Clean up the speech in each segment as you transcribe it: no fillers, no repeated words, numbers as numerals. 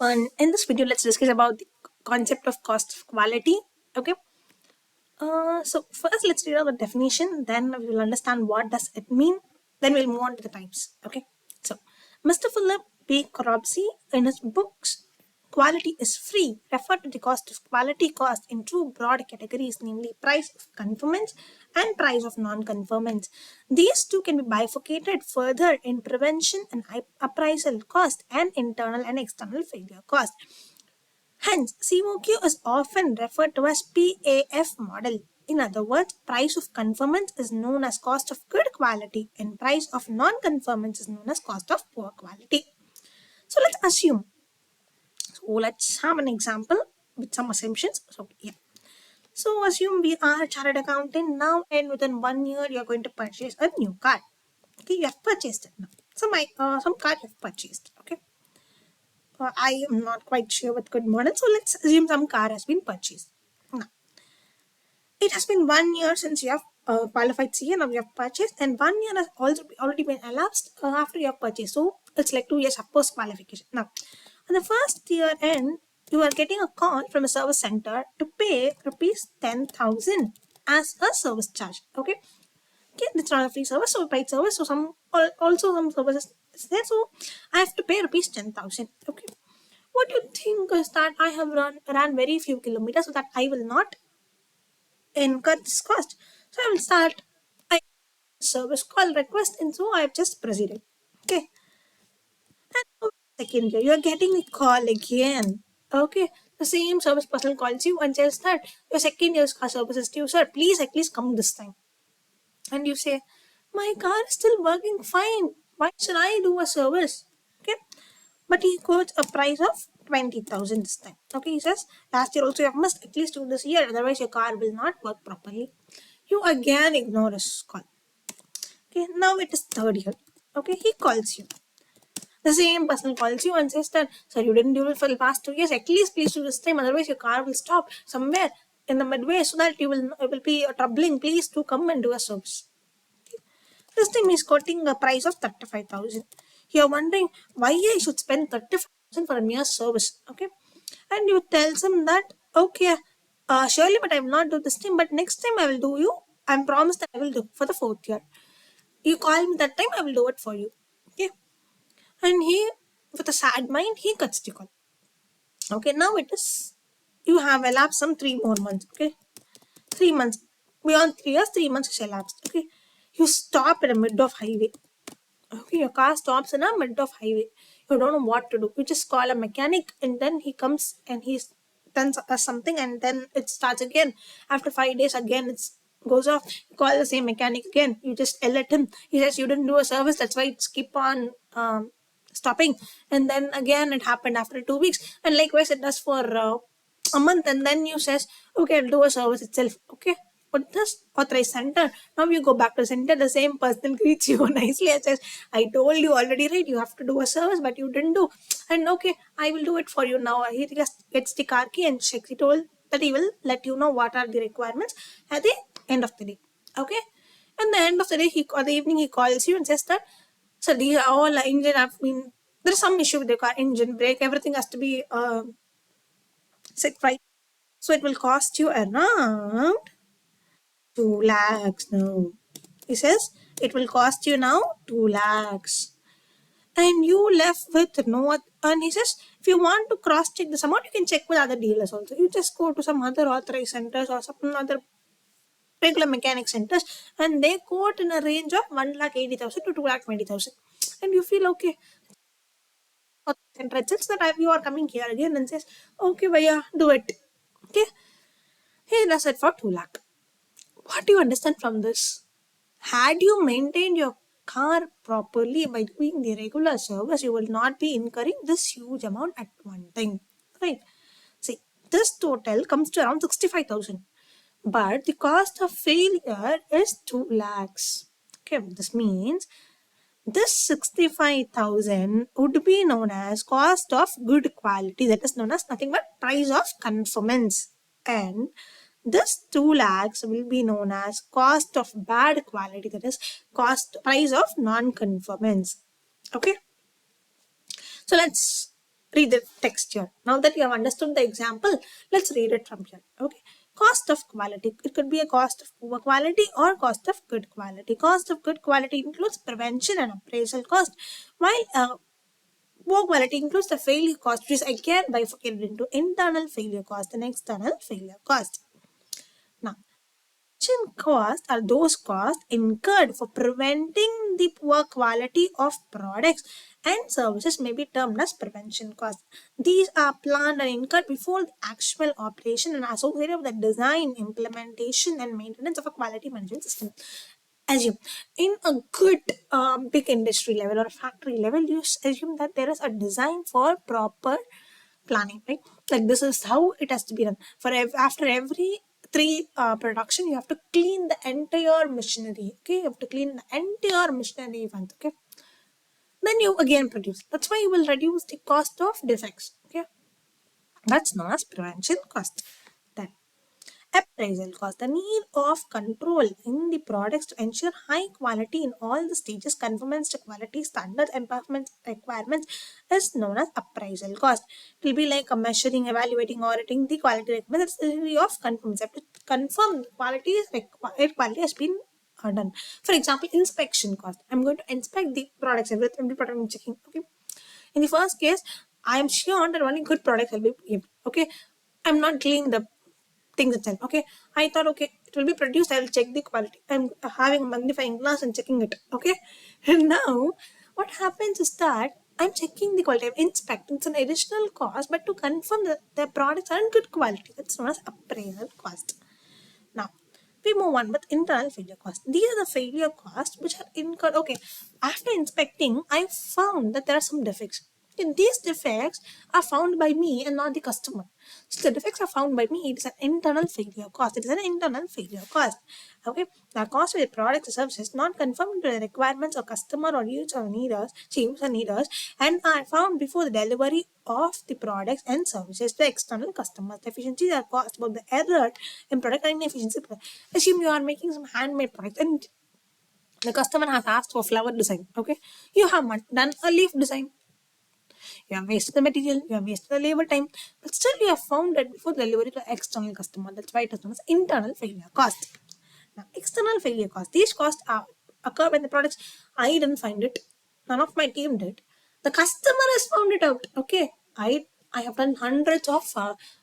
And in this video, let's discuss about the concept of cost of quality. Okay. So first, let's read out the definition. Then we will understand what does it mean. Then we'll move on to the types. Okay. So Mr. Philip B. Corobsey, in his books Quality is Free, referred to the cost of quality cost in two broad categories, namely price of conformance and price of non-conformance. These two can be bifurcated further in prevention and appraisal cost and internal and external failure cost. Hence, COQ is often referred to as PAF model. In other words, price of conformance is known as cost of good quality and price of non-conformance is known as cost of poor quality. So let's assume. So let's have an example with some assumptions. So assume we are a chartered accountant now, and within 1 year you're going to purchase a new car. Okay, you have purchased it now. Some car you have purchased. Okay. I am not quite sure what good model. So let's assume some car has been purchased. Now, it has been 1 year since you have qualified CA. Now you have purchased, and 1 year has also already been elapsed after you have purchased. So it's like 2 years of post qualification. Now, on the first year end, you are getting a call from a service center to pay rupees 10,000 as a service charge. Okay. Okay, it's not a free service, so paid service. So also some services is there. So I have to pay rupees 10,000. Okay. What do you think is that I have ran very few kilometers, so that I will not incur this cost. So I will start I service call request, and so I have just proceeded. Okay. And second year, you are getting a call again. Okay. The same service person calls you and says that your second year's car service is due, sir. Please at least come this time. And you say, my car is still working fine. Why should I do a service? Okay. But he quotes a price of 20,000 this time. Okay, he says, last year also you must at least do this year, otherwise your car will not work properly. You again ignore his call. Okay, now it is third year. Okay, he calls you. The same person calls you and says that, sir, you didn't do it for the past 2 years. At least please do this time, otherwise your car will stop somewhere in the midway so that it will be troubling. Please do come and do a service. Okay. This time he's quoting a price of 35,000. You're wondering why I should spend 35,000 for a mere service. Okay, and you tells him that okay, surely, but I will not do this time. But next time I will do you. I'm promised that I will do for the fourth year. You call me that time, I will do it for you. Okay. And he, with a sad mind, he cuts the call. Okay, now it is, you have elapsed some 3 more months. Okay, 3 months. Beyond 3 years, 3 months is elapsed. Okay, you stop in the mid of highway. Okay, your car stops in a mid of highway. You don't know what to do. You just call a mechanic, and then he comes and he done something, and then it starts again. After 5 days, again it goes off. You call the same mechanic again. You just yell at him. He says you didn't do a service. That's why it's keep on stopping. And then again it happened after 2 weeks, and likewise it does for a month. And then you says, okay, I'll do a service itself. Okay. But this authorized center, now you go back to center, the same person greets you nicely and says, I told you already, right? You have to do a service, but you didn't do. And okay, I will do it for you now. He just gets the car key and checks. He told that he will let you know what are the requirements at the end of the day. Okay. And the end of the day, or the evening, he calls you and says that, so these are all engine have been, there's some issue with the car, engine, brake, everything has to be set right. So it will cost you around 2 lakhs now. He says it will cost you now 2 lakhs. And you left with no, and he says if you want to cross check this amount, you can check with other dealers also. You just go to some other authorized centers or some other regular mechanic centers, and they quote in a range of 1,80,000 to 2,20,000. And you feel okay. Center itself that you are coming here again and says, okay, Vaya, do it. Okay. He does it for 2 lakh. What do you understand from this? Had you maintained your car properly by doing the regular service, you will not be incurring this huge amount at one time. Right? See, this total comes to around 65,000. But the cost of failure is 2 lakhs. Okay, this means this 65,000 would be known as cost of good quality. That is known as nothing but price of conformance. And this 2 lakhs will be known as cost of bad quality. That is price of non-conformance. Okay. So let's read the text here. Now that you have understood the example, let's read it from here. Okay. Cost of quality. It could be a cost of poor quality or cost of good quality. Cost of good quality includes prevention and appraisal cost, while poor quality includes the failure cost, which is again bifurcated into internal failure cost and external failure cost. Now, costs are those costs incurred for preventing the poor quality of products and services may be termed as prevention costs. These are planned and incurred before the actual operation and associated with the design, implementation, and maintenance of a quality management system. Assume in a good big industry level or factory level, you assume that there is a design for proper planning, right? Like this is how it has to be done. After every three production, you have to clean the entire machinery. Okay, you have to clean the entire machinery once. Okay, then you again produce. That's why you will reduce the cost of defects. Okay, that's known as prevention cost. Then appraisal cost, the need of control in the products to ensure high quality in all the stages, conformance to quality standards and performance requirements is known as appraisal cost. It will be like a measuring, evaluating, auditing the quality requirements. That's the degree of conformance. You have to confirm the quality is quality has been done. For example, inspection cost. I'm going to inspect the products, every product I'm checking. Okay. In the first case, I am sure that only good products will be given. Okay. I'm not cleaning the things itself. Okay, I thought okay, it will be produced. I will check the quality. I'm having a magnifying glass and checking it. Okay, and now what happens is that I'm checking the quality. I'm inspecting. It's an additional cost, but to confirm that the products are in good quality, that's known as appraisal cost. Now we move on with internal failure costs. These are the failure costs which are incurred. Okay, after inspecting, I found that there are some defects. Okay, these defects are found by me and not the customer. So the defects are found by me. It is an internal failure cost. It is an internal failure cost. Okay, the cost of the products or services not conforming to the requirements of customer or user needers, and are found before the delivery of the products and services to external customers. The efficiencies are caused about the error in product and inefficiency. Assume you are making some handmade products and the customer has asked for flower design. Okay, you have done a leaf design. You have wasted the material, you have wasted the labor time, but still you have found it before delivery to external customer. That's why it is known as internal failure cost. Now, external failure cost. These costs occur when the products I didn't find it, none of my team did. The customer has found it out. Okay, I have done hundreds of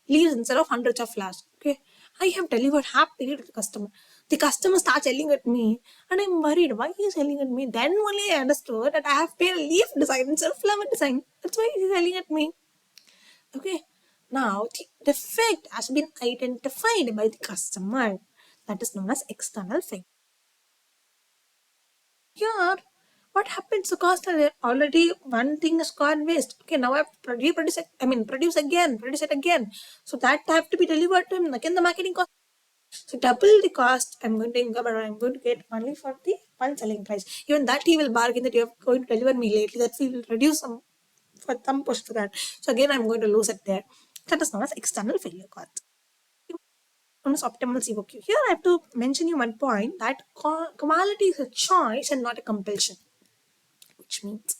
leaves instead of hundreds of flowers. Okay, I have delivered happily to the customer. The customer starts yelling at me, and I'm worried. Why he is yelling at me? Then only I understood that I have paid a leaf design instead of flower design. That's why he's yelling at me. Okay, now the defect has been identified by the customer. That is known as external failure. Here, what happens to cost already one thing is gone waste. Okay, now I have to reproduce it. I mean, produce it again. So that have to be delivered to him. Again, the marketing cost. So double the cost I'm going to incur, but I'm going to get only for the one selling price. Even that he will bargain that you're going to deliver me lately. That we will reduce some for some push for that. So again, I'm going to lose it there. That is known as external failure cost. Known as optimal COQ. Here I have to mention you one point that quality is a choice and not a compulsion. Which means,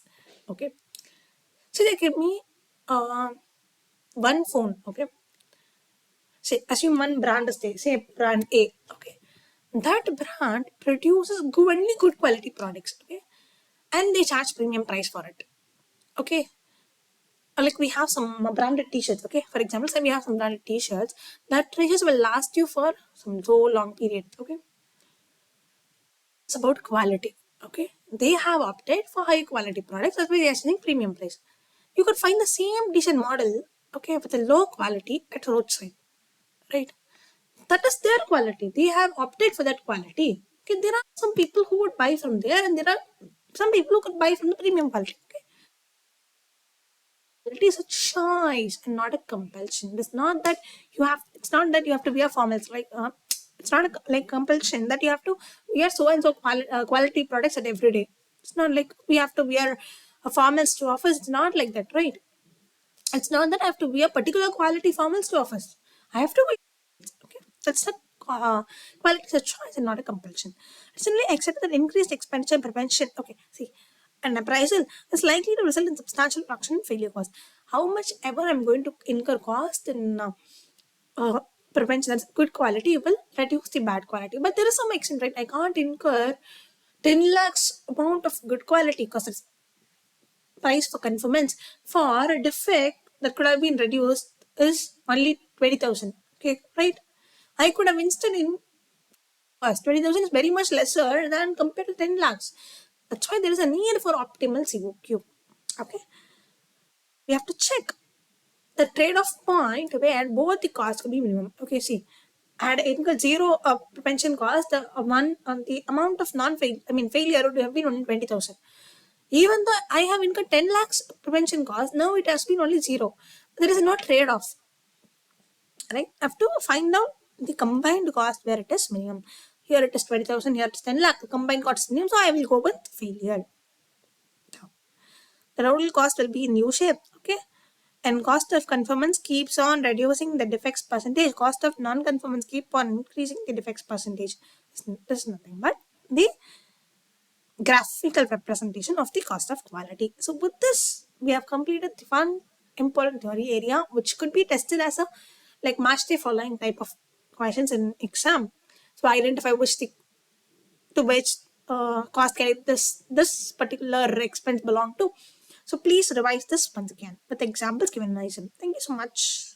okay, so they give me one phone. Okay, say assume one brand is there, say brand A. Okay, that brand produces only good quality products. Okay, and they charge premium price for it. Okay, like we have some branded t-shirts. Okay, for example, say we have some branded t-shirts. That t-shirts will last you for some so long period. Okay, it's about quality. Okay, they have opted for high quality products. That's why they are selling premium price. You could find the same t-shirt model, okay, with a low quality at roadside, right? That is their quality. They have opted for that quality. Okay, there are some people who would buy from there, and there are some people who could buy from the premium quality. Okay, it is a choice and not a compulsion. It's not that you have. It's not that you have to be a formal. It's like it's not like compulsion that you have to wear so and so quality products at every day. It's not like we have to wear a formals to office. It's not like that, right? It's not that I have to wear particular quality formals to office. I have to wear. Okay, that's not quality is a choice and not a compulsion. It's only accept that increased expenditure and prevention. Okay, see, an appraisal is likely to result in substantial reduction in failure cost. how much ever I'm going to incur cost in prevention that's good quality will reduce the bad quality. But there is some extent, right? I can't incur 10 lakhs amount of good quality because it's price for conformance for a defect that could have been reduced is only 20,000. Okay, right? I could have installed in cost. 20,000 is very much lesser than compared to 10 lakhs. That's why there is a need for optimal COQ. Okay, we have to check the trade-off point where both the costs could be minimum. Okay, see, had incurred zero pension cost, the one on the amount of failure would have been only 20,000. Even though I have incurred 10 lakhs prevention cost, now it has been only zero. There is no trade-off. Right? I have to find out the combined cost where it is minimum. Here it is 20,000, here it is 10 lakh. The combined cost is minimum, so I will go with failure. The total cost will be in U shape. Okay. And cost of conformance keeps on reducing the defects percentage. Cost of non-conformance keep on increasing the defects percentage. This is nothing but the graphical representation of the cost of quality. So with this, we have completed the one important theory area which could be tested as a like match the following type of questions in exam. So identify which cost category this particular expense belong to. So please revise this once again with examples given in ISM. Thank you so much.